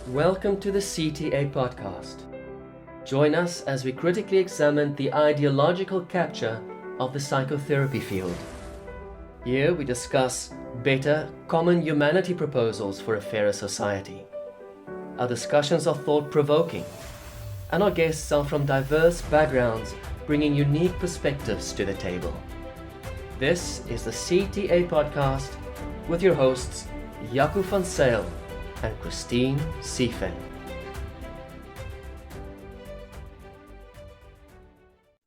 Welcome to the CTA podcast. Join us as we critically examine the ideological capture of the psychotherapy field. Here we discuss better, common humanity proposals for a fairer society. Our discussions are thought-provoking, and our guests are from diverse backgrounds, bringing unique perspectives to the table. This is the CTA podcast with your hosts, Jaco van Zyl and Christine Siefen.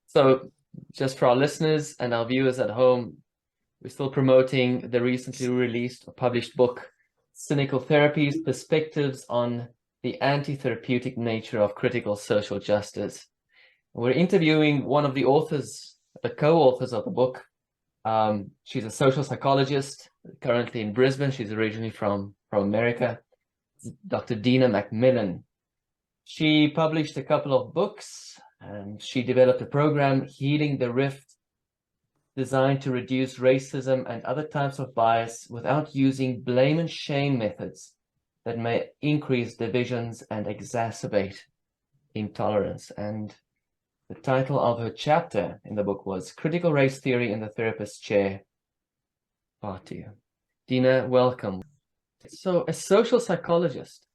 So, just for our listeners and our viewers at home, we're still promoting the recently released or published book, Cynical Therapies, Perspectives on the Antitherapeutic Nature of Critical Social Justice. We're interviewing one of the authors, the co-authors of the book. She's a social psychologist, currently in Brisbane. She's originally from America. Dr. Dina McMillan. She published a couple of books, and she developed a program, Healing the Rift, designed to reduce racism and other types of bias without using blame and shame methods that may increase divisions and exacerbate intolerance. And the title of her chapter in the book was Critical Race Theory in the Therapist's Chair, Part 2. Dina, welcome. So, a social psychologist,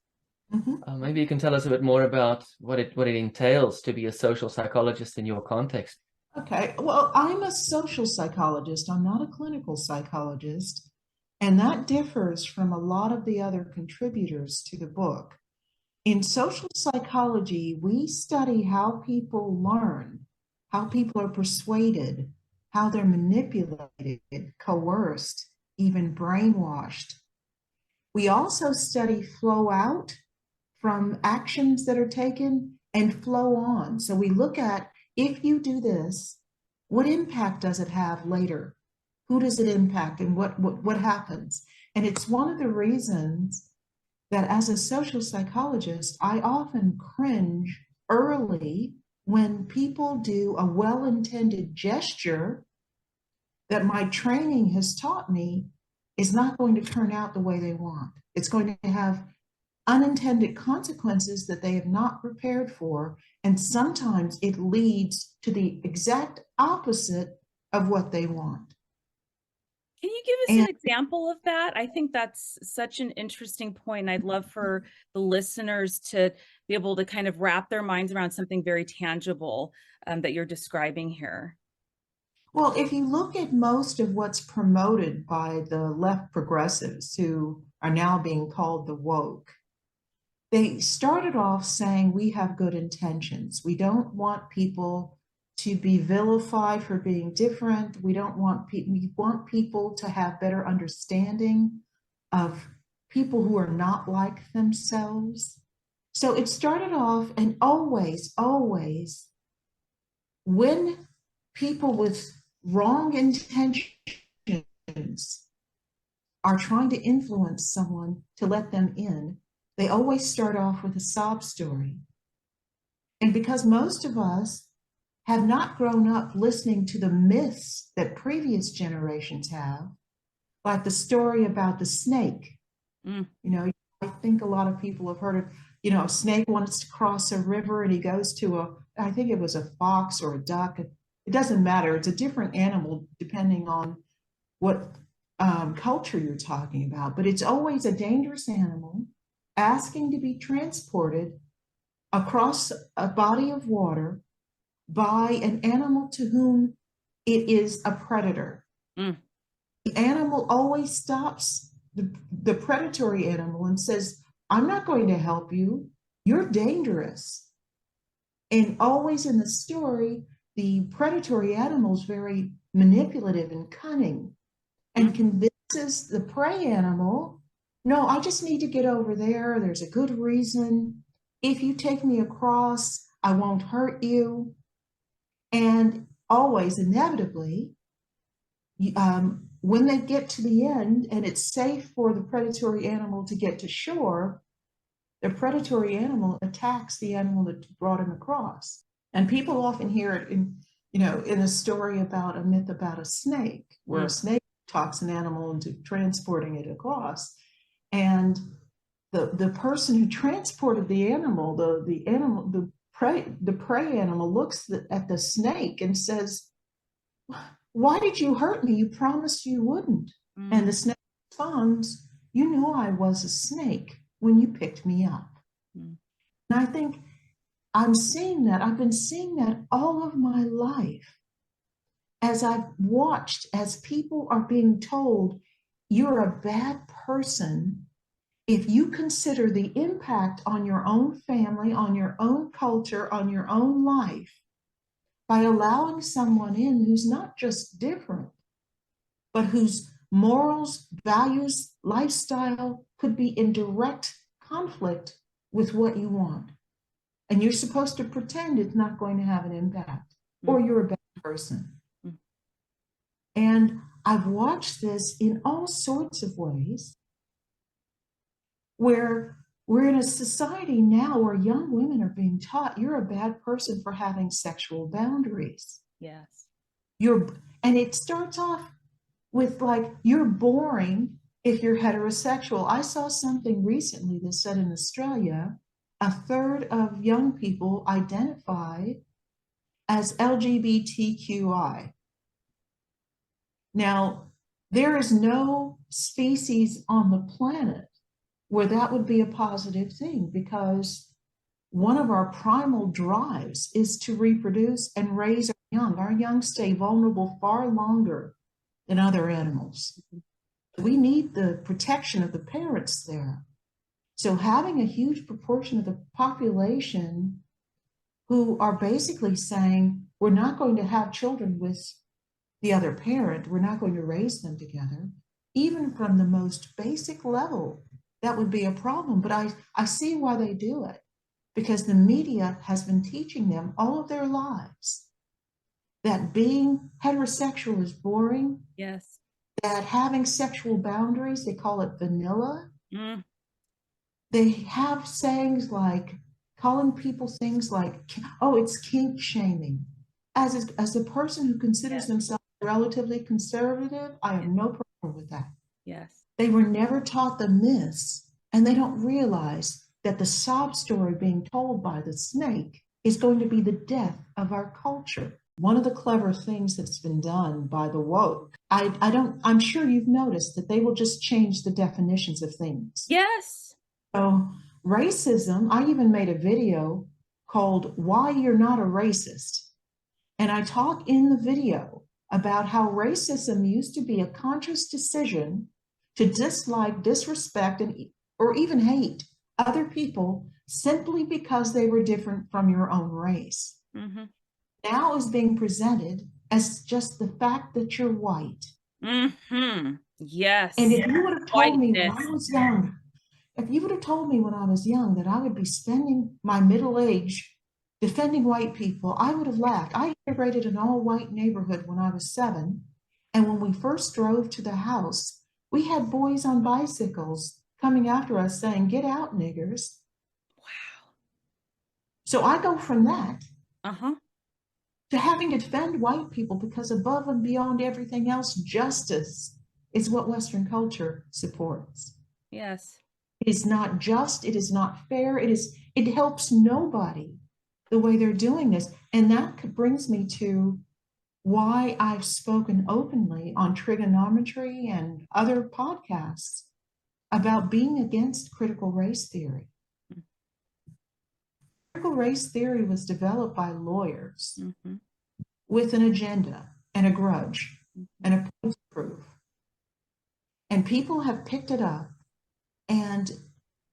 maybe you can tell us a bit more about what it entails to be a social psychologist in your context. Okay, well, I'm a social psychologist. I'm not a clinical psychologist, and that differs from a lot of the other contributors to the book. In social psychology, we study how people learn, how people are persuaded, how they're manipulated, coerced, even brainwashed. We also study flow out from actions that are taken and flow on. So we look at, if you do this, what impact does it have later? Who does it impact and what happens? And it's one of the reasons that as a social psychologist, I often cringe early when people do a well-intended gesture that my training has taught me is not going to turn out the way they want. It's going to have unintended consequences that they have not prepared for, and sometimes it leads to the exact opposite of what they want. Can you give us an example of that? I think that's such an interesting point. I'd love for the listeners to be able to kind of wrap their minds around something very tangible that you're describing here. Well, if you look at most of what's promoted by the left progressives, who are now being called the woke, they started off saying we have good intentions. We don't want people to be vilified for being different. We want people to have better understanding of people who are not like themselves. So it started off, and always, when people with wrong intentions are trying to influence someone to let them in, they always start off with a sob story. And because most of us have not grown up listening to the myths that previous generations have, like the story about the snake. You know, I think a lot of people have heard of, a snake wants to cross a river and he goes to I think it was a fox or a duck. It doesn't matter. It's a different animal depending on what culture you're talking about. But it's always a dangerous animal asking to be transported across a body of water by an animal to whom it is a predator. The animal always stops the predatory animal and says, I'm not going to help you. You're dangerous. And always in the story, the predatory animal is very manipulative and cunning and convinces the prey animal, no, I just need to get over there. There's a good reason. If you take me across, I won't hurt you. And always, inevitably, when they get to the end and it's safe for the predatory animal to get to shore, the predatory animal attacks the animal that brought him across. And people often hear it in a story about a myth about a snake, where a snake talks an animal into transporting it across. And the person who transported the animal, the prey animal looks at the snake and says, "Why did you hurt me? You promised you wouldn't." And the snake responds, "You knew I was a snake when you picked me up." And I think I'm seeing that. I've been seeing that all of my life as I've watched, as people are being told, you're a bad person if you consider the impact on your own family, on your own culture, on your own life, by allowing someone in who's not just different, but whose morals, values, lifestyle could be in direct conflict with what you want. And you're supposed to pretend it's not going to have an impact, or you're a bad person. And I've watched this in all sorts of ways, where we're in a society now where young women are being taught you're a bad person for having sexual boundaries. Yes. And it starts off with like, you're boring if you're heterosexual. I saw something recently that said in Australia, 1/3 of young people identify as LGBTQI. Now, there is no species on the planet where that would be a positive thing, because one of our primal drives is to reproduce and raise our young. Our young stay vulnerable far longer than other animals. We need the protection of the parents there. So having a huge proportion of the population who are basically saying, we're not going to have children with the other parent, we're not going to raise them together, even from the most basic level, that would be a problem. But I see why they do it, because the media has been teaching them all of their lives that being heterosexual is boring. Yes. That having sexual boundaries, they call it vanilla. They have sayings like, calling people things like, oh, it's kink shaming. As a person who considers themselves relatively conservative, I have no problem with that. Yes. They were never taught the myths, and they don't realize that the sob story being told by the snake is going to be the death of our culture. One of the clever things that's been done by the woke, I'm sure you've noticed that they will just change the definitions of things. Yes. So racism, I even made a video called Why You're Not a Racist. And I talk in the video about how racism used to be a conscious decision to dislike, disrespect, or even hate other people simply because they were different from your own race. Now is being presented as just the fact that you're white. Yes. And if you would have told me when Whiteness. I was young, if you would have told me when I was young that I would be spending my middle age defending white people, I would have laughed. I integrated an all-white neighborhood when I was 7. And when we first drove to the house, we had boys on bicycles coming after us saying, "Get out, niggers." Wow. So I go from that Uh-huh. to having to defend white people because above and beyond everything else, justice is what Western culture supports. Yes. It is not just, it is not fair, it helps nobody the way they're doing this. And that brings me to why I've spoken openly on trigonometry and other podcasts about being against critical race theory. Critical race theory was developed by lawyers with an agenda and a grudge and a point to prove. And people have picked it up and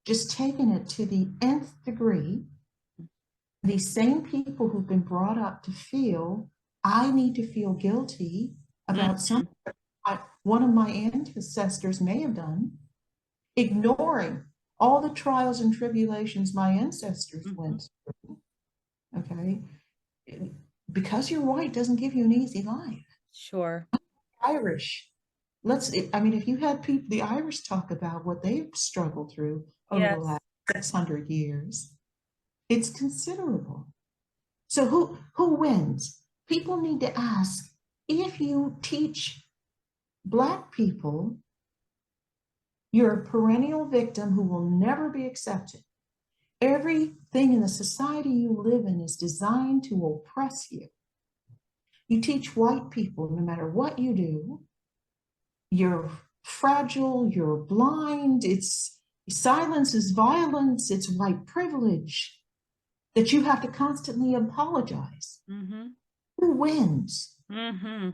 just taken it to the nth degree. These same people who've been brought up to feel, I need to feel guilty about something one of my ancestors may have done, ignoring all the trials and tribulations my ancestors went through. Okay, because you're white doesn't give you an easy life. Sure. Irish, if you had people, the Irish talk about what they've struggled through over the last 600 years, it's considerable. So who wins? People need to ask, if you teach Black people You're a perennial victim who will never be accepted. Everything in the society you live in is designed to oppress you. You teach white people, no matter what you do, you're fragile, you're blind, silence is violence, it's white privilege, that you have to constantly apologize. Mm-hmm. Who wins? Mm-hmm.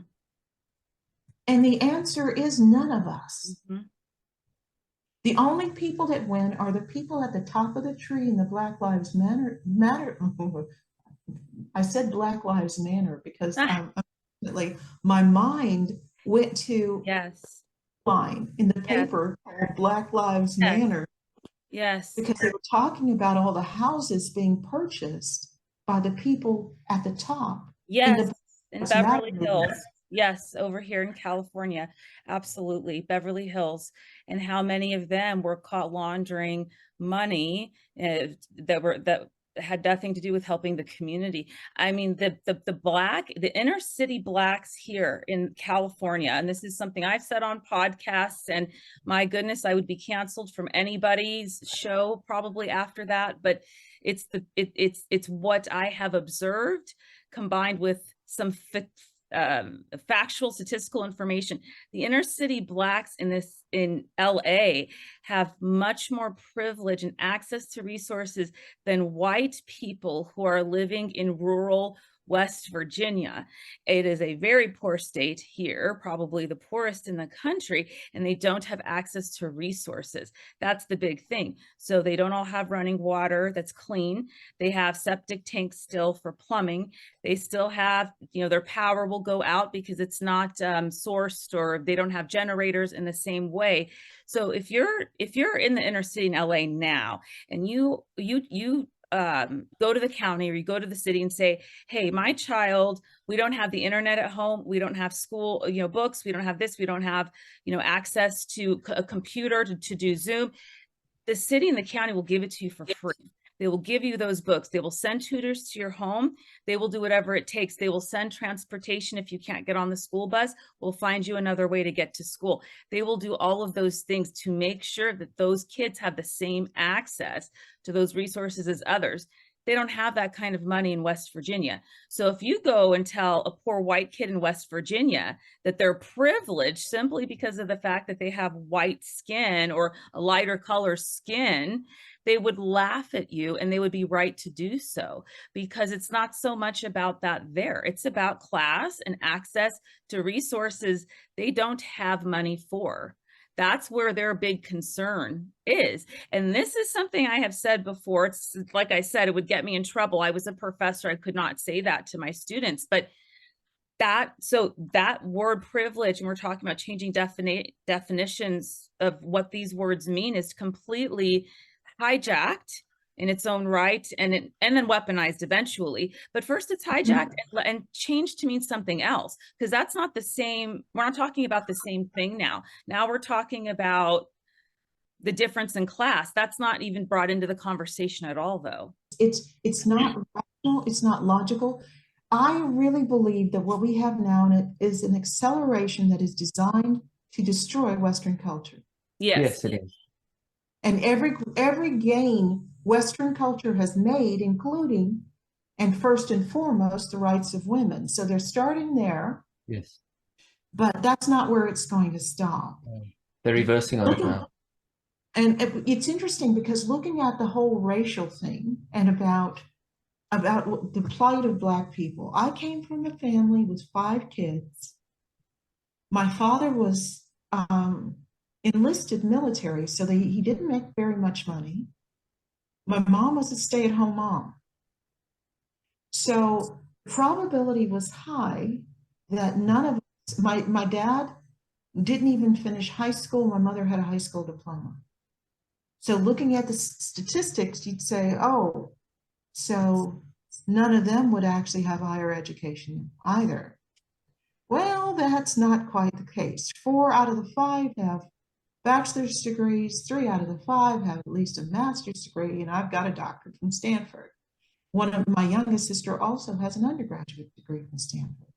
And the answer is none of us. Mm-hmm. The only people that win are the people at the top of the tree in the Black Lives Matter. I said Black Lives Matter because my mind went to Yes. line in the paper called Black Lives Matter. Yes. Because they were talking about all the houses being purchased by the people at the top. Yes, in Beverly Hills. Yes, over here in California. Absolutely. Beverly Hills. And how many of them were caught laundering money that had nothing to do with helping the community. I mean, the inner city Blacks here in California, and this is something I've said on podcasts, and my goodness, I would be canceled from anybody's show probably after that, but it's what I have observed combined with some factual statistical information. The inner city Blacks in LA have much more privilege and access to resources than white people who are living in rural West Virginia. It is a very poor state here, probably the poorest in the country, and they don't have access to resources. That's the big thing. So they don't all have running water that's clean. They have septic tanks still for plumbing. They still have, their power will go out because it's not sourced, or they don't have generators in the same way. So if you're in the inner city in LA now, and you go to the county or you go to the city and say, hey, my child, we don't have the internet at home, we don't have school, books, we don't have this, we don't have, access to a computer to do Zoom, the city and the county will give it to you for free. They will give you those books. They will send tutors to your home. They will do whatever it takes. They will send transportation. If you can't get on the school bus, we'll find you another way to get to school. They will do all of those things to make sure that those kids have the same access to those resources as others. They don't have that kind of money in West Virginia. So if you go and tell a poor white kid in West Virginia that they're privileged simply because of the fact that they have white skin or a lighter color skin, they would laugh at you, and they would be right to do so, because it's not so much about that there. It's about class and access to resources they don't have money for. That's where their big concern is. And this is something I have said before. It's like I said, it would get me in trouble. I was a professor. I could not say that to my students, but that word privilege, and we're talking about changing definitions of what these words mean, is completely hijacked in its own right, and then weaponized eventually. But first it's hijacked and changed to mean something else, because that's not the same. We're not talking about the same thing now. Now we're talking about the difference in class. That's not even brought into the conversation at all, though. It's not rational, it's not logical. I really believe that what we have now is an acceleration that is designed to destroy Western culture. Yes, it is. And every gain Western culture has made, including, and first and foremost, the rights of women. So they're starting there. Yes. But that's not where it's going to stop. They're reversing on it now. And it's interesting because looking at the whole racial thing and about the plight of Black people, I came from a family with 5 kids. My father was enlisted military, so he didn't make very much money. My mom was a stay-at-home mom. So the probability was high that none of us, my dad didn't even finish high school. My mother had a high school diploma. So looking at the statistics, you'd say, oh, so none of them would actually have higher education either. Well, that's not quite the case. 4 out of the 5 have bachelor's degrees, 3 out of the 5 have at least a master's degree, and I've got a doctorate from Stanford. One of my youngest sister also has an undergraduate degree from Stanford.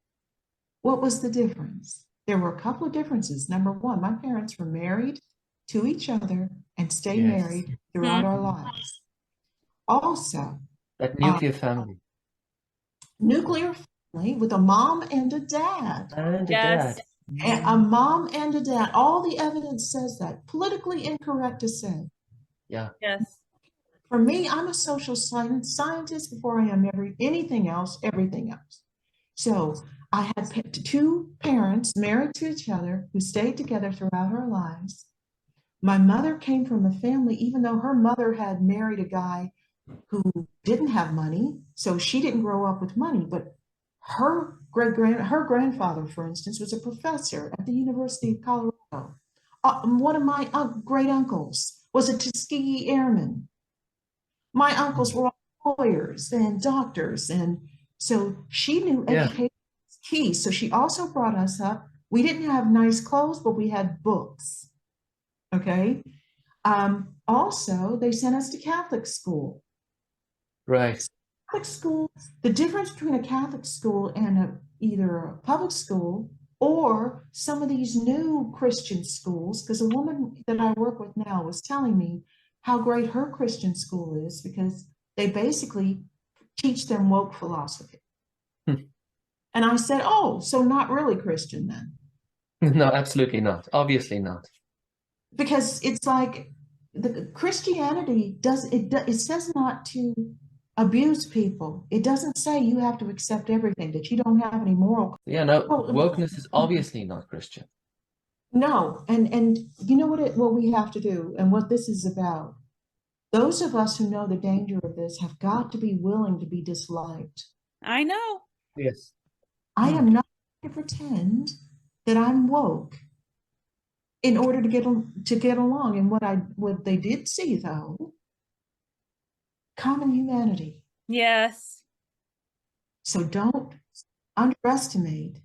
What was the difference? There were a couple of differences. Number one, my parents were married to each other and stay Yes. married throughout our lives. Also, That nuclear family. nuclear family with a mom and a dad. And a Yes. dad. A mom and a dad. All the evidence says that. Politically incorrect to say. Yeah. Yes. For me, I'm a social scientist before I am everything else. So I had two parents married to each other who stayed together throughout our lives. My mother came from a family, even though her mother had married a guy who didn't have money, so she didn't grow up with money, but her grandfather, for instance, was a professor at the University of Colorado. One of my great uncles was a Tuskegee Airman. My uncles were all lawyers and doctors, and so she knew education was key. So she also brought us up. We didn't have nice clothes, but we had books. Okay. Also, they sent us to Catholic school. Right. Catholic school, the difference between a Catholic school and either a public school or some of these new Christian schools, because a woman that I work with now was telling me how great her Christian school is because they basically teach them woke philosophy. And I said, oh, so not really Christian then? No, absolutely not. Obviously not. Because it's like the Christianity it says not to abuse people. It doesn't say you have to accept everything, that you don't have any moral. Yeah, no, wokeness is obviously not Christian. No, and you know what we have to do and what this is about. Those of us who know the danger of this have got to be willing to be disliked. I know. Yes. I am not going to pretend that I'm woke in order to get along. And what they did see, though, common humanity. Yes. So don't underestimate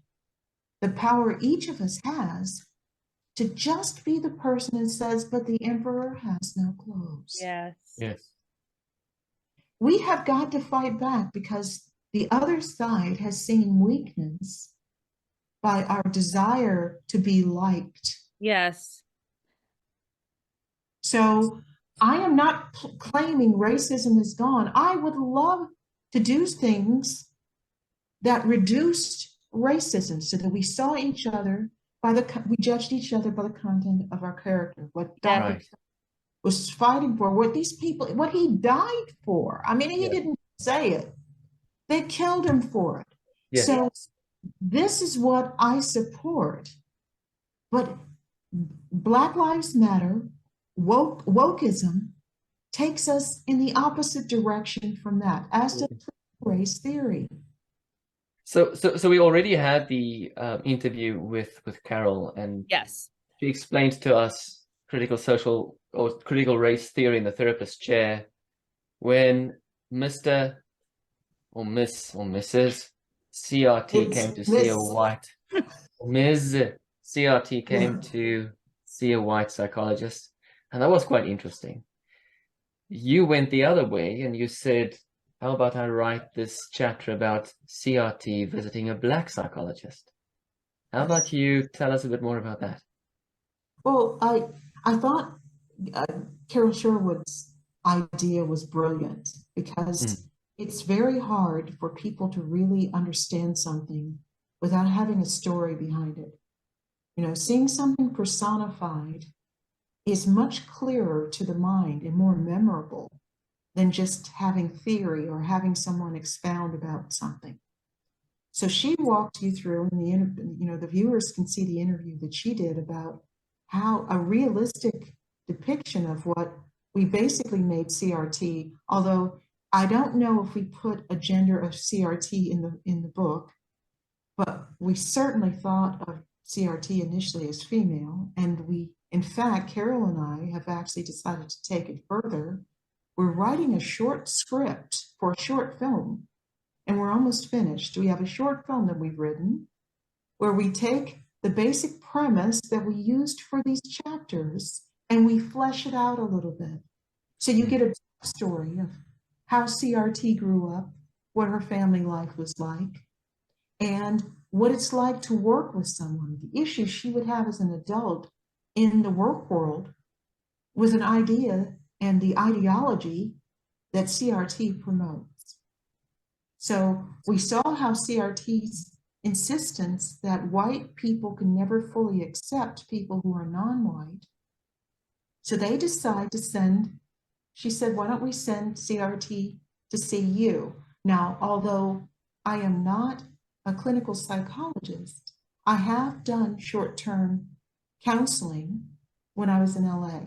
the power each of us has to just be the person that says, but the emperor has no clothes. Yes. Yes. We have got to fight back because the other side has seen weakness by our desire to be liked. Yes. So I am not claiming racism is gone. I would love to do things that reduced racism so that we saw each other we judged each other by the content of our character, what Dr. was fighting for, what he died for. I mean, he didn't say it. They killed him for it. Yes. So this is what I support. But Black Lives Matter, wokeism takes us in the opposite direction from that, as does race theory. So we already had the interview with Carol, and Yes. she explained to us critical social or critical race theory in the therapist chair when Mr. or Miss or Mrs. CRT came to see a white Ms. CRT came to see a white psychologist, and that was quite interesting. You went the other way and you said, how about I write this chapter about CRT visiting a black psychologist? How about you tell us a bit more about that? Well, I thought Carol Sherwood's idea was brilliant because it's very hard for people to really understand something without having a story behind it. You know, seeing something personified is much clearer to the mind and more memorable than just having theory or having someone expound about something. So she walked you through, and the viewers can see the interview that she did about how a realistic depiction of what we basically made CRT, although I don't know if we put a gender of CRT in the book, but we certainly thought of CRT initially as female, and in fact, Carol and I have actually decided to take it further. We're writing a short script for a short film, and we're almost finished. We have a short film that we've written where we take the basic premise that we used for these chapters and we flesh it out a little bit. So you get a story of how CRT grew up, what her family life was like, and what it's like to work with someone, the issues she would have as an adult in the work world with an idea and the ideology that CRT promotes. So we saw how CRT's insistence that white people can never fully accept people who are non-white. So they decide to send, she said, why don't we send CRT to see you? Now, although I am not a clinical psychologist, I have done short-term counseling when I was in LA.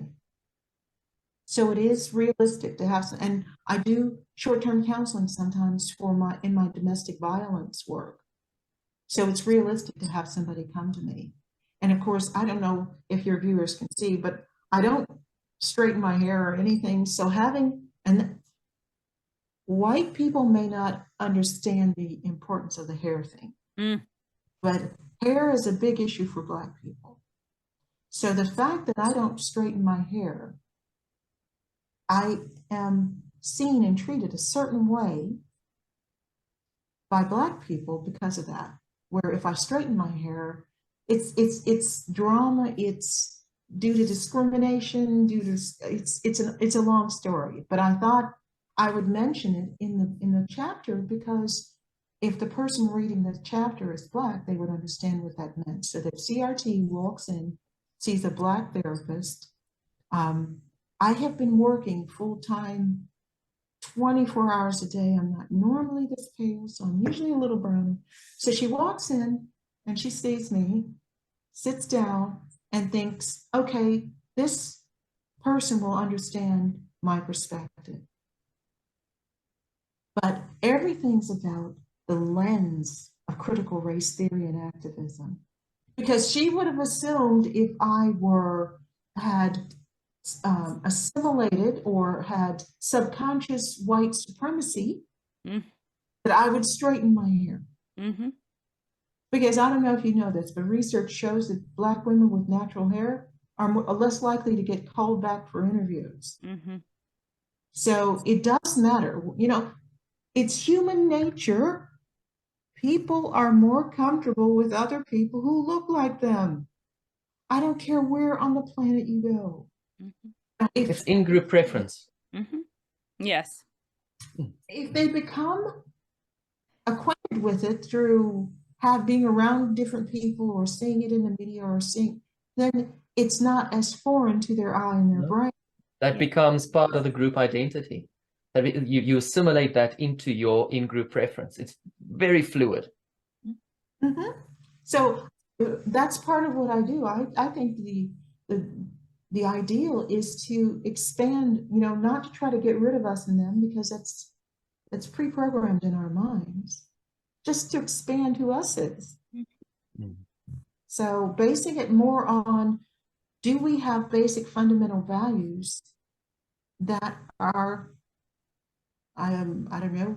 So it is realistic to have some, and I do short-term counseling sometimes in my domestic violence work. So it's realistic to have somebody come to me. And of course, I don't know if your viewers can see, but I don't straighten my hair or anything. So and white people may not understand the importance of the hair thing, but hair is a big issue for Black people. So the fact that I don't straighten my hair, I am seen and treated a certain way by Black people because of that. Where if I straighten my hair, it's drama, it's due to discrimination, it's a long story. But I thought I would mention it in the chapter because if the person reading the chapter is Black, they would understand what that meant. So that CRT walks in, sees a Black therapist. I have been working full-time 24 hours a day. I'm not normally this pale, so I'm usually a little brown. So she walks in and she sees me, sits down and thinks, okay, this person will understand my perspective. But everything's about the lens of critical race theory and activism. Because she would have assumed if I had assimilated or had subconscious white supremacy, that I would straighten my hair. Because I don't know if you know this, but research shows that Black women with natural hair are less likely to get called back for interviews. So it does matter. You know, it's human nature. People are more comfortable with other people who look like them. I don't care where on the planet you go. It's in-group preference. Yes. If they become acquainted with it through being around different people or seeing it in the media or then it's not as foreign to their eye and their brain. That becomes part of the group identity. That you assimilate that into your in-group preference. It's very fluid. So that's part of what I do. I think the ideal is to expand, you know, not to try to get rid of us and them, because that's pre-programmed in our minds, just to expand who us is. So basing it more on, do we have basic fundamental values that are, I don't know,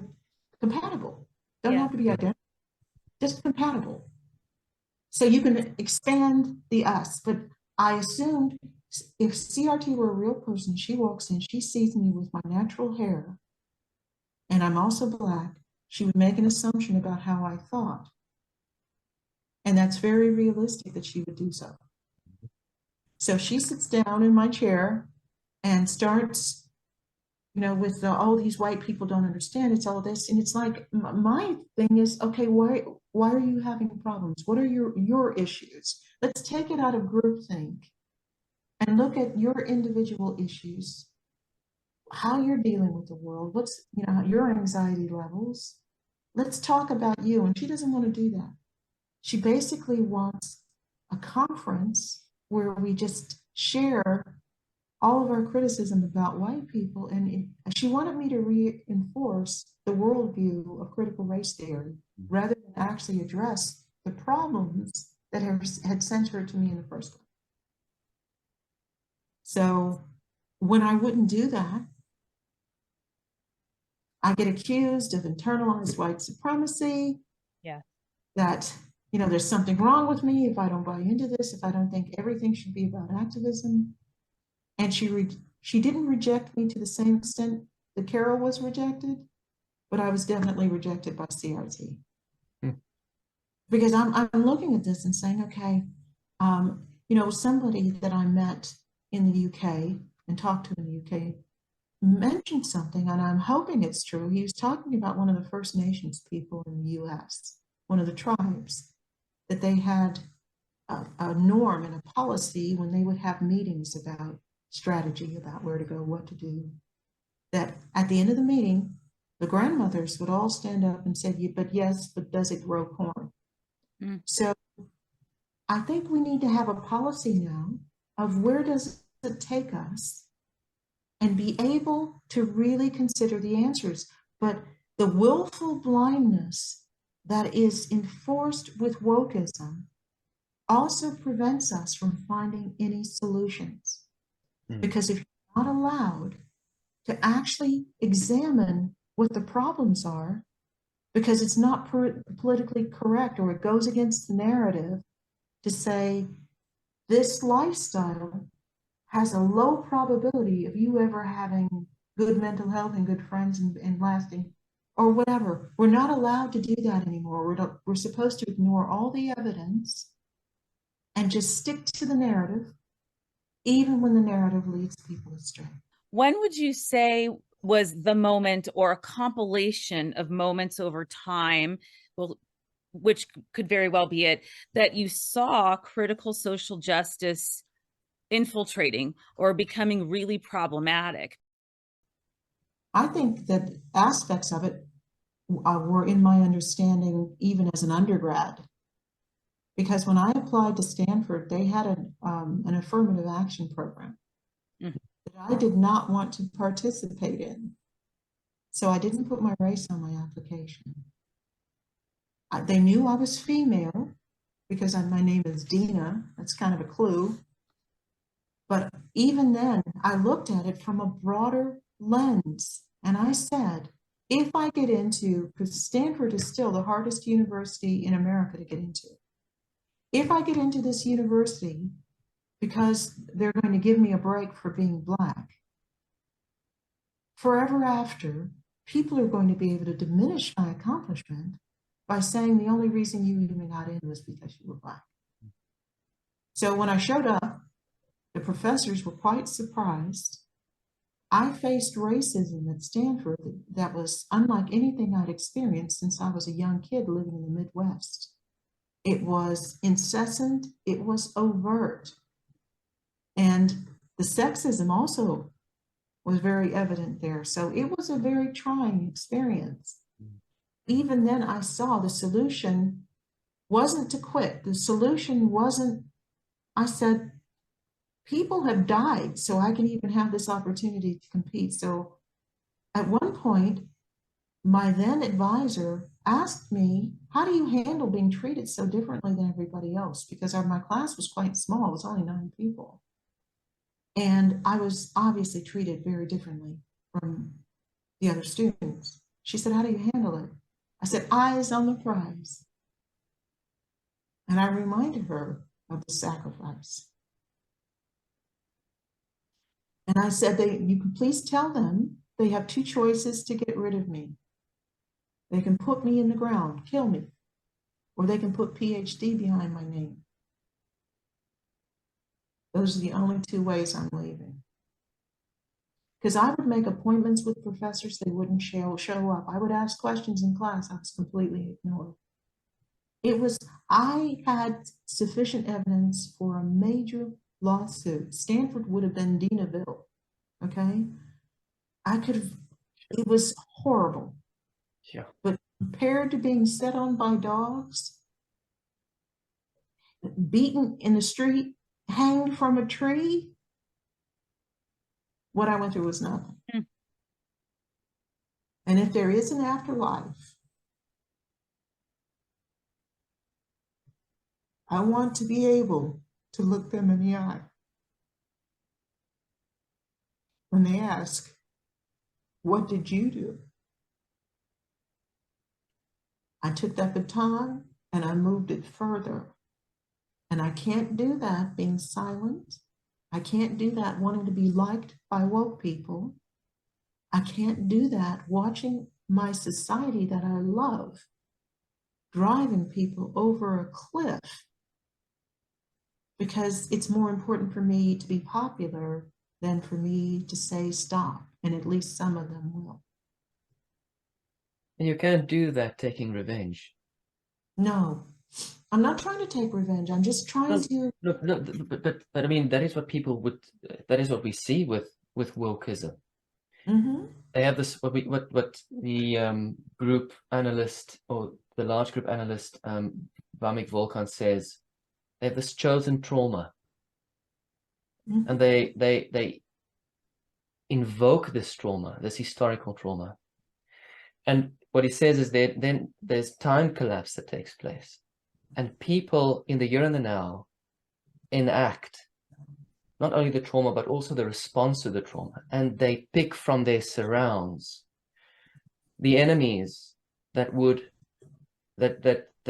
compatible? Don't have to be identical, just compatible. So you can expand the us, but I assumed if CRT were a real person, she walks in, she sees me with my natural hair, and I'm also Black, she would make an assumption about how I thought. And that's very realistic that she would do so. So she sits down in my chair and starts, you know, with all these white people don't understand, it's all this. And it's like, my thing is, okay, why are you having problems? What are your issues? Let's take it out of groupthink and look at your individual issues, how you're dealing with the world, what's, you know, your anxiety levels. Let's talk about you. And she doesn't want to do that. She basically wants a conference where we just share all of our criticism about white people. And she wanted me to reinforce the worldview of critical race theory rather than actually address the problems that had sent her to me in the first place. So when I wouldn't do that, I get accused of internalized white supremacy. That, you know, there's something wrong with me if I don't buy into this, if I don't think everything should be about activism. And she didn't reject me to the same extent that Carol was rejected, but I was definitely rejected by CRT. Because I'm looking at this and saying, okay, you know, somebody that I met in the UK and talked to in the UK, mentioned something, and I'm hoping it's true. He was talking about one of the First Nations people in the US, one of the tribes, that they had a norm and a policy when they would have meetings about strategy, about where to go, what to do, that at the end of the meeting, the grandmothers would all stand up and say, but yes, but does it grow corn? Mm. So I think we need to have a policy now of where does it take us and be able to really consider the answers. But the willful blindness that is enforced with wokeism also prevents us from finding any solutions. Because if you're not allowed to actually examine what the problems are, because it's not politically correct, or it goes against the narrative to say this lifestyle has a low probability of you ever having good mental health and good friends and lasting, or whatever. We're not allowed to do that anymore. We're supposed to ignore all the evidence and just stick to the narrative, even when the narrative leads people astray. When would you say was the moment, or a compilation of moments over time, well, which could very well be it, that you saw critical social justice infiltrating or becoming really problematic? I think that aspects of it were in my understanding even as an undergrad. Because when I applied to Stanford, they had an affirmative action program that I did not want to participate in. So I didn't put my race on my application. They knew I was female because my name is Dina. That's kind of a clue. But even then, I looked at it from a broader lens. And I said, if I get into, because Stanford is still the hardest university in America to get into. If I get into this university because they're going to give me a break for being Black, forever after, people are going to be able to diminish my accomplishment by saying the only reason you even got in was because you were Black. So when I showed up, the professors were quite surprised. I faced racism at Stanford that was unlike anything I'd experienced since I was a young kid living in the Midwest. It was incessant, it was overt. And the sexism also was very evident there. So it was a very trying experience. Even then, I saw the solution wasn't to quit. The solution wasn't, I said, people have died so I can even have this opportunity to compete. So at one point, my then advisor asked me, how do you handle being treated so differently than everybody else? Because my class was quite small, it was only 9 people. And I was obviously treated very differently from the other students. She said, how do you handle it? I said, eyes on the prize. And I reminded her of the sacrifice. And I said, you can please tell them they have 2 choices to get rid of me. They can put me in the ground, kill me, or they can put PhD behind my name. Those are the only 2 ways I'm leaving. Because I would make appointments with professors, they wouldn't show up. I would ask questions in class, I was completely ignored. I had sufficient evidence for a major lawsuit. Stanford would have been Dinaville, okay? It was horrible. Yeah. But compared to being set on by dogs, beaten in the street, hanged from a tree, what I went through was nothing. Mm. And if there is an afterlife, I want to be able to look them in the eye when they ask, what did you do? I took that baton and I moved it further. And I can't do that being silent. I can't do that wanting to be liked by woke people. I can't do that watching my society that I love driving people over a cliff because it's more important for me to be popular than for me to say stop, and at least some of them will. And you can't do that taking revenge. No, I'm not trying to take revenge. I'm just trying to. No, but I mean, that is what people would, that is what we see with wokeism. Mm-hmm. They have this, what the group analyst, or the large group analyst, Vamik Volkan says, they have this chosen trauma. Mm-hmm. And they invoke this trauma, this historical trauma. And what he says is that then there's time collapse that takes place. And people in the here and the now enact not only the trauma, but also the response to the trauma. And they pick from their surrounds the enemies that would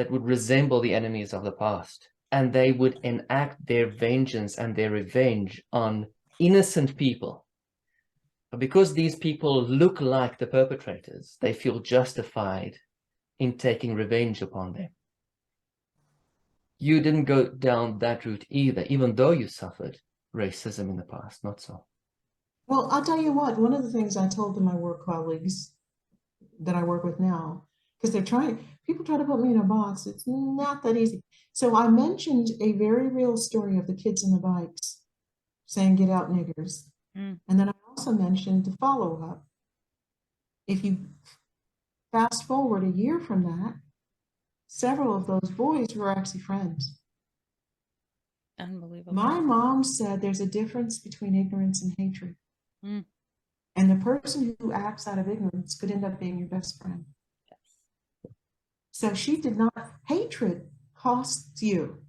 resemble the enemies of the past. And they would enact their vengeance and their revenge on innocent people. But because these people look like the perpetrators, they feel justified in taking revenge upon them. You didn't go down that route either, even though you suffered racism in the past, not so. Well, I'll tell you what, one of the things I told to my work colleagues that I work with now, because people try to put me in a box. It's not that easy. So I mentioned a very real story of the kids on the bikes saying, "Get out, niggers." Mm. And then I also mentioned the follow-up. If you fast forward a year from that, several of those boys were actually friends. Unbelievable. My mom said there's a difference between ignorance and hatred. Mm. And the person who acts out of ignorance could end up being your best friend. Yes. So she did not, hatred costs you.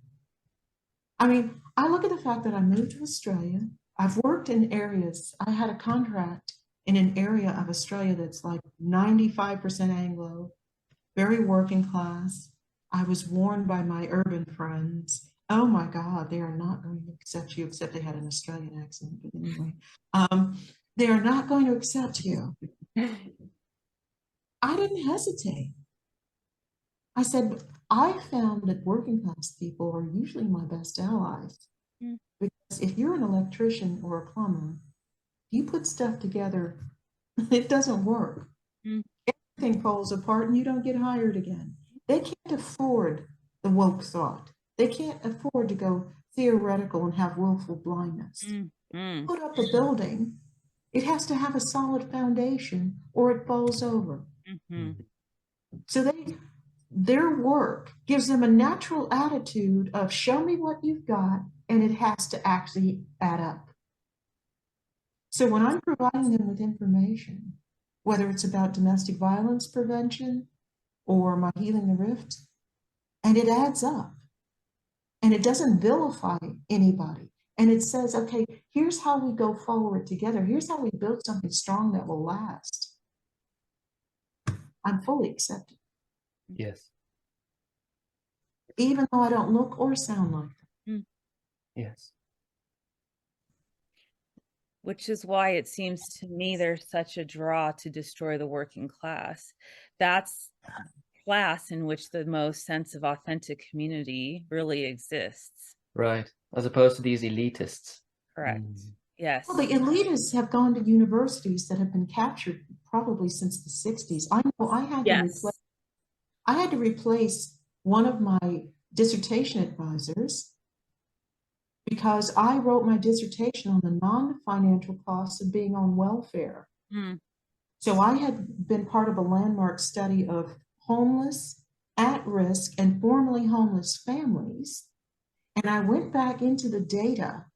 I mean, I look at the fact that I moved to Australia. I've worked in areas, I had a contract in an area of Australia that's like 95% Anglo, very working class. I was warned by my urban friends, oh my God, they are not going to accept you, except they had an Australian accent, but anyway. They are not going to accept you. I didn't hesitate. I said, I found that working class people are usually my best allies. Mm. Because if you're an electrician or a plumber, you put stuff together, it doesn't work. Mm. Everything falls apart and you don't get hired again. They can't afford the woke thought. They can't afford to go theoretical and have willful blindness. Mm. Mm. Put up a building, it has to have a solid foundation or it falls over. Mm-hmm. So their work gives them a natural attitude of show me what you've got, and it has to actually add up. So when I'm providing them with information, whether it's about domestic violence prevention or my Healing the Rift, and it adds up, and it doesn't vilify anybody, and it says, okay, here's how we go forward together. Here's how we build something strong that will last. I'm fully accepted. Yes. Even though I don't look or sound like them. Mm. Yes. Which is why it seems to me there's such a draw to destroy the working class. That's class in which the most sense of authentic community really exists. Right. As opposed to these elitists. Correct. Mm. Yes. Well, the elitists have gone to universities that have been captured probably since the 60s. I know I had to replace one of my dissertation advisors because I wrote my dissertation on the non-financial costs of being on welfare. Mm. So I had been part of a landmark study of homeless, at-risk, and formerly homeless families. And I went back into the data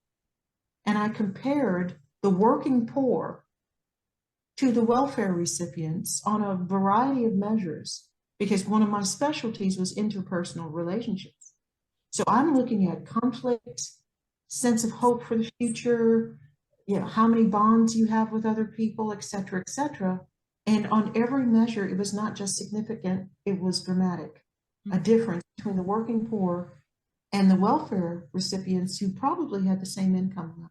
and I compared the working poor to the welfare recipients on a variety of measures, because one of my specialties was interpersonal relationships. So I'm looking at conflict, sense of hope for the future, how many bonds you have with other people, et cetera, et cetera. And on every measure, it was not just significant, it was dramatic. A difference between the working poor and the welfare recipients who probably had the same income level.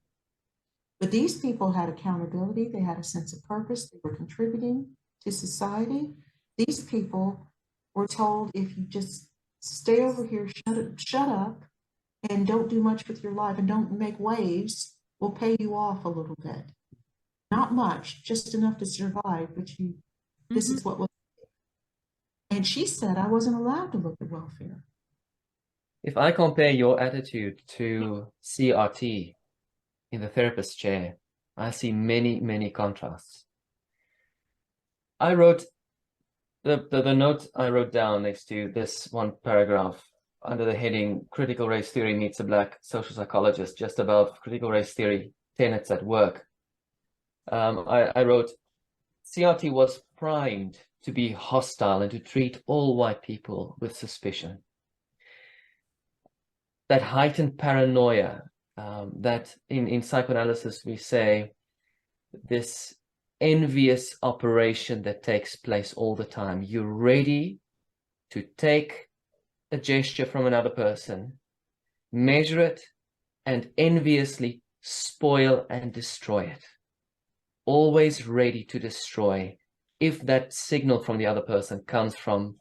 But these people had accountability, they had a sense of purpose, they were contributing to society. These people were told, if you just stay over here, shut up, and don't do much with your life, and don't make waves, we'll pay you off a little bit. Not much, just enough to survive, but this is what we'll do. And she said I wasn't allowed to look at welfare. If I compare your attitude to CRT in the therapist chair, I see many, many contrasts. I wrote the note I wrote down next to this one paragraph under the heading Critical Race Theory Meets a Black Social Psychologist, just above Critical Race Theory Tenets at Work. I wrote, CRT was primed to be hostile and to treat all white people with suspicion. That heightened paranoia, that in psychoanalysis we say this envious operation that takes place all the time. You're ready to take a gesture from another person, measure it, and enviously spoil and destroy it. Always ready to destroy if that signal from the other person comes from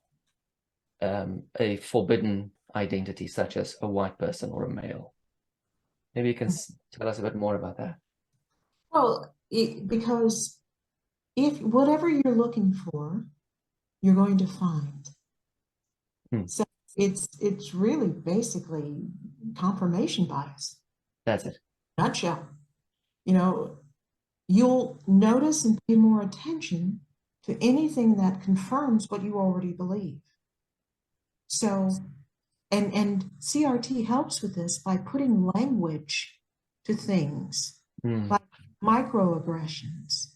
a forbidden identity, such as a white person or a male. Maybe you can tell us a bit more about that. Well, because if whatever you're looking for, you're going to find. So it's really basically confirmation bias. That's it. Nutshell. You know, you'll notice and pay more attention to anything that confirms what you already believe. So, and CRT helps with this by putting language to things, like microaggressions.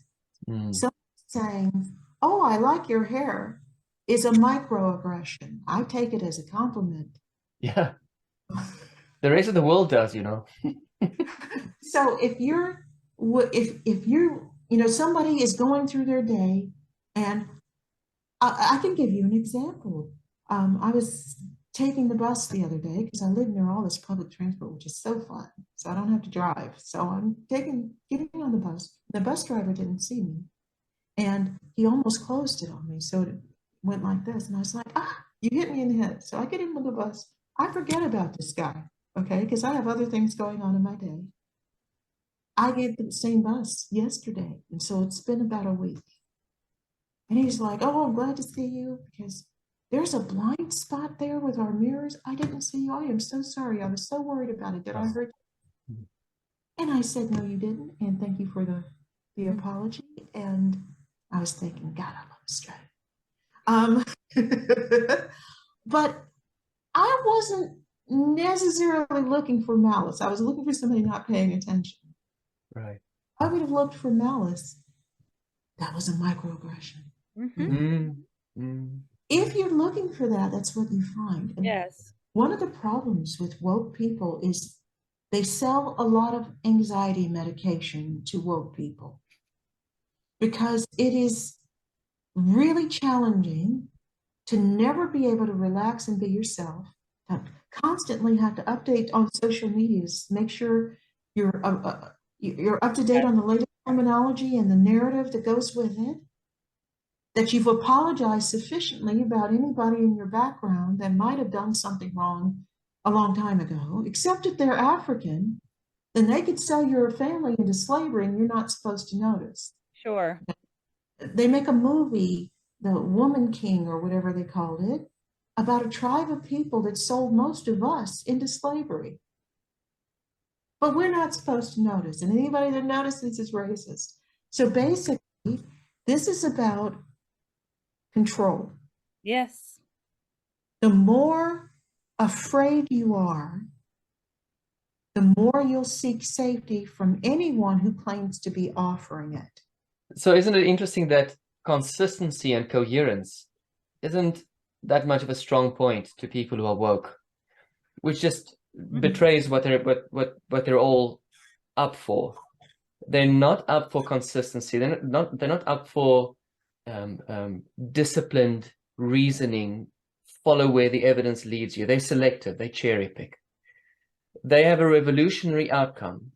So saying, "Oh, I like your hair," is a microaggression. I take it as a compliment. Yeah. The rest of the world does, you know. So if you're, somebody is going through their day, and I can give you an example. I was taking the bus the other day because I live near all this public transport, which is so fun. So I don't have to drive. So I'm getting on the bus. The bus driver didn't see me, and he almost closed it on me. So it went like this, and I was like, you hit me in the head. So I get in on the bus. I forget about this guy, okay, because I have other things going on in my day. I get the same bus yesterday, and so it's been about a week. And he's like, "Oh, I'm glad to see you because there's a blind spot there with our mirrors. I didn't see you. I am so sorry. I was so worried about it. Did I hurt you?" And I said, "No, you didn't. And thank you for the apology." And I was thinking, God, I love Australia. But I wasn't necessarily looking for malice. I was looking for somebody not paying attention. Right. I would have looked for malice. That was a microaggression. If you're looking for that, that's what you find. And yes. One of the problems with woke people is they sell a lot of anxiety medication to woke people because it is really challenging to never be able to relax and be yourself, to constantly have to update on social medias, make sure you're up to date on the latest terminology and the narrative that goes with it, that you've apologized sufficiently about anybody in your background that might have done something wrong a long time ago, except if they're African, then they could sell your family into slavery and you're not supposed to notice. Sure. They make a movie, The Woman King or whatever they called it, about a tribe of people that sold most of us into slavery. But we're not supposed to notice, and anybody that notices is racist. So basically, this is about control. Yes. The more afraid you are, the more you'll seek safety from anyone who claims to be offering it. So isn't it interesting that consistency and coherence isn't that much of a strong point to people who are woke, which just betrays what they're all up for. They're not up for consistency. They're not up for disciplined reasoning. Follow where the evidence leads you. They're selective. They cherry pick. They have a revolutionary outcome,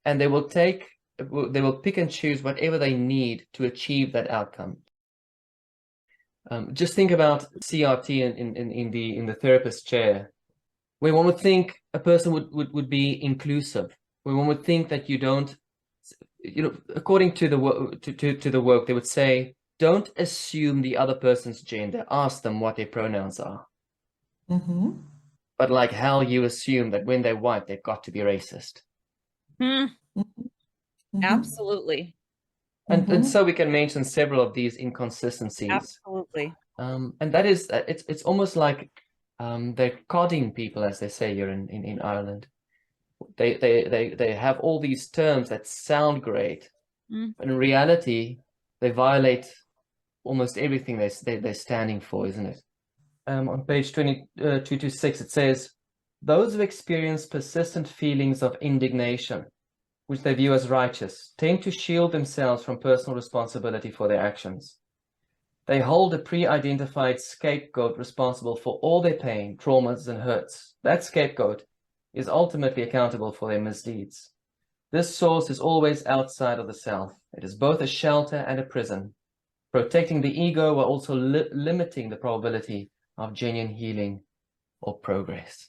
and they will pick and choose whatever they need to achieve that outcome. Just think about CRT in the therapist chair, where one would think a person would be inclusive, when one would think that you don't, according to the work, they would say, don't assume the other person's gender. Ask them what their pronouns are. Mm-hmm. But like hell, you assume that when they're white, they've got to be racist. Absolutely. And so we can mention several of these inconsistencies. Absolutely. And that is, it's almost like they're codding people, as they say here in Ireland. They have all these terms that sound great, but in reality, they violate almost everything they're standing for, isn't it? On page 226, it says, those who experience persistent feelings of indignation, which they view as righteous, tend to shield themselves from personal responsibility for their actions. They hold a pre-identified scapegoat responsible for all their pain, traumas, and hurts. That scapegoat is ultimately accountable for their misdeeds. This source is always outside of the self. It is both a shelter and a prison, protecting the ego while also limiting the probability of genuine healing or progress.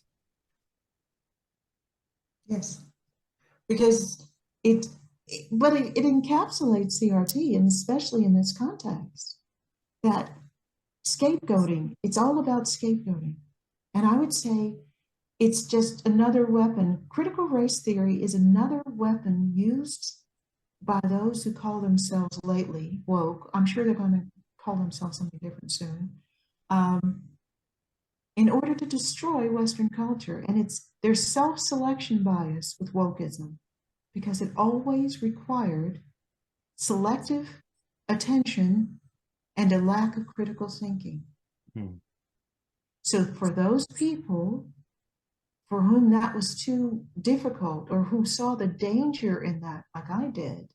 Yes, because it encapsulates CRT, and especially in this context, that scapegoating, it's all about scapegoating. And I would say it's just another weapon. Critical race theory is another weapon used by those who call themselves lately woke. I'm sure they're going to call themselves something different soon, in order to destroy Western culture. And there's self-selection bias with wokeism, because it always required selective attention and a lack of critical thinking. So for those people for whom that was too difficult, or who saw the danger in that, like I did,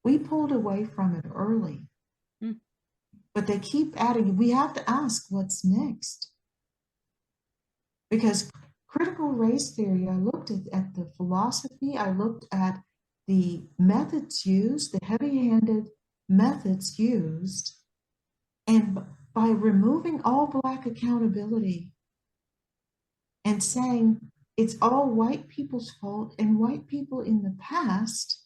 we pulled away from it early. But they keep adding. We have to ask what's next. Because critical race theory, I looked at the philosophy, I looked at the methods used, the heavy-handed methods used, and by removing all Black accountability and saying it's all white people's fault, and white people in the past,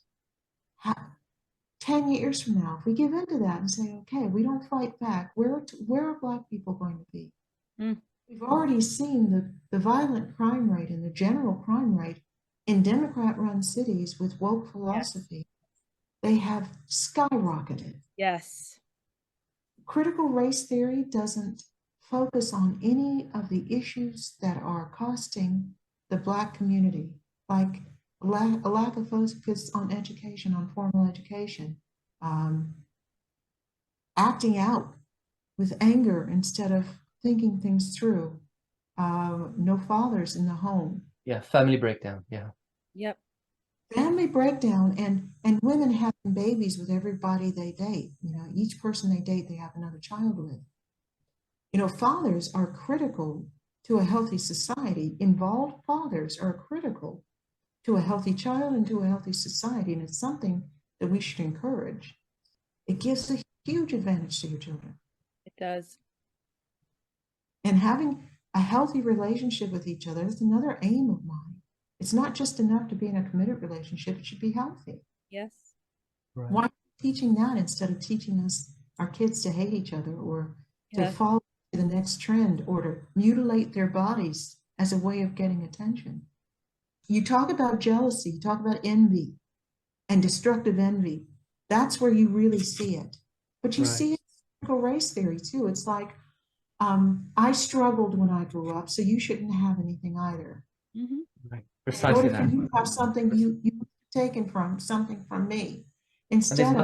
10 years from now, if we give into that and say, okay, we don't fight back, where are Black people going to be? We've already seen the violent crime rate and the general crime rate in Democrat-run cities with woke philosophy. They have skyrocketed. Yes. Critical race theory doesn't focus on any of the issues that are costing the Black community, like a lack of focus on education, on formal education, acting out with anger instead of thinking things through, no fathers in the home. Yeah, family breakdown, yeah. Yep. Family breakdown, and women having babies with everybody they date. Each person they date, they have another child with. Fathers are critical to a healthy society. Involved fathers are critical to a healthy child and to a healthy society, and it's something that we should encourage. It gives a huge advantage to your children. It does. And having a healthy relationship with each other is another aim of mine. It's not just enough to be in a committed relationship, it should be healthy. Yes. Right. Why teaching that instead of teaching our kids to hate each other, or to follow the next trend, or to mutilate their bodies as a way of getting attention? You talk about jealousy, you talk about envy and destructive envy. That's where you really see it. But you see it in critical race theory too. It's like, I struggled when I grew up, so you shouldn't have anything either. Right. Precisely that. You have something you've taken from something from me. Instead,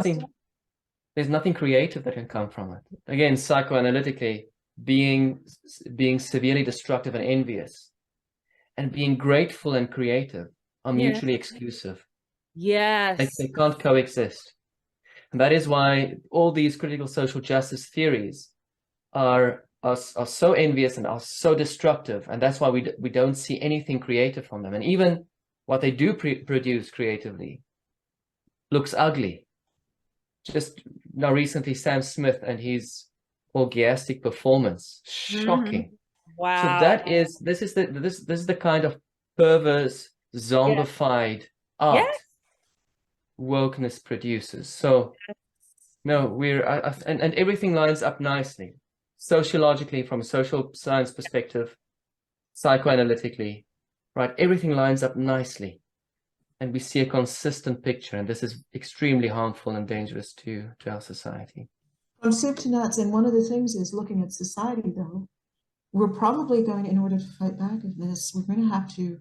there's nothing creative that can come from it. Again, psychoanalytically, being severely destructive and envious, and being grateful and creative are mutually exclusive. Yes. They can't coexist. And that is why all these critical social justice theories are so envious and are so destructive. And that's why we don't see anything creative from them. And even what they do produce creatively looks ugly. Just now recently, Sam Smith and his orgiastic performance, shocking. Wow. So this is the kind of perverse, zombified art Yes. wokeness produces. So no, we're and everything lines up nicely, sociologically, from a social science perspective, psychoanalytically, right? Everything lines up nicely, and we see a consistent picture, and this is extremely harmful and dangerous to our society. From soup to nuts, and one of the things is looking at society, though, we're probably going, in order to fight back of this, we're going to have to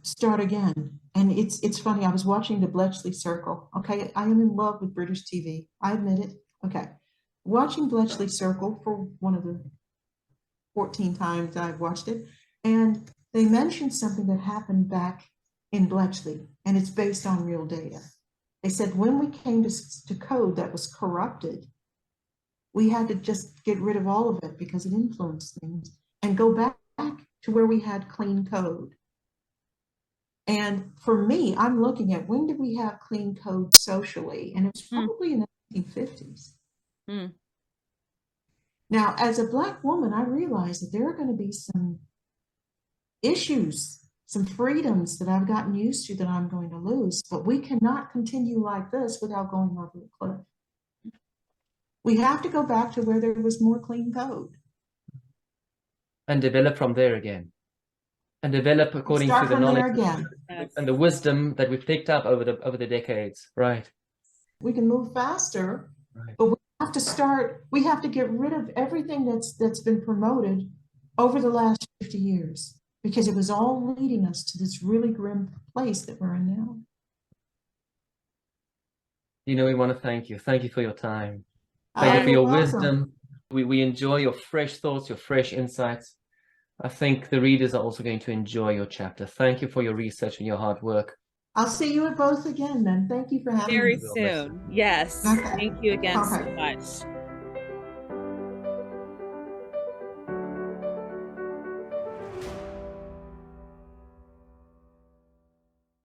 start again. And it's funny, I was watching the Bletchley Circle. Okay, I am in love with British TV. I admit it. Okay. Watching Bletchley Circle for one of the 14 times I've watched it. And they mentioned something that happened back in Bletchley, and it's based on real data. They said when we came to code that was corrupted, we had to just get rid of all of it because it influenced things and go back to where we had clean code. And for me, I'm looking at when did we have clean code socially? And it was probably in the 1950s. Now, as a Black woman, I realized that there are going to be some issues, some freedoms that I've gotten used to that I'm going to lose, but we cannot continue like this without going over the cliff. We have to go back to where there was more clean code. And develop from there again. And develop according to the knowledge and the wisdom that we've picked up over the decades, right? We can move faster, right. But we have to get rid of everything that's been promoted over the last 50 years, because it was all leading us to this really grim place that we're in now. You know, we want to thank you. Thank you for your time. Thank you for your wisdom. We enjoy your fresh thoughts, your fresh insights. I think the readers are also going to enjoy your chapter. Thank you for your research and your hard work. I'll see you at both again then. Thank you for having me. Very soon. Yes. Okay. Thank you again so much.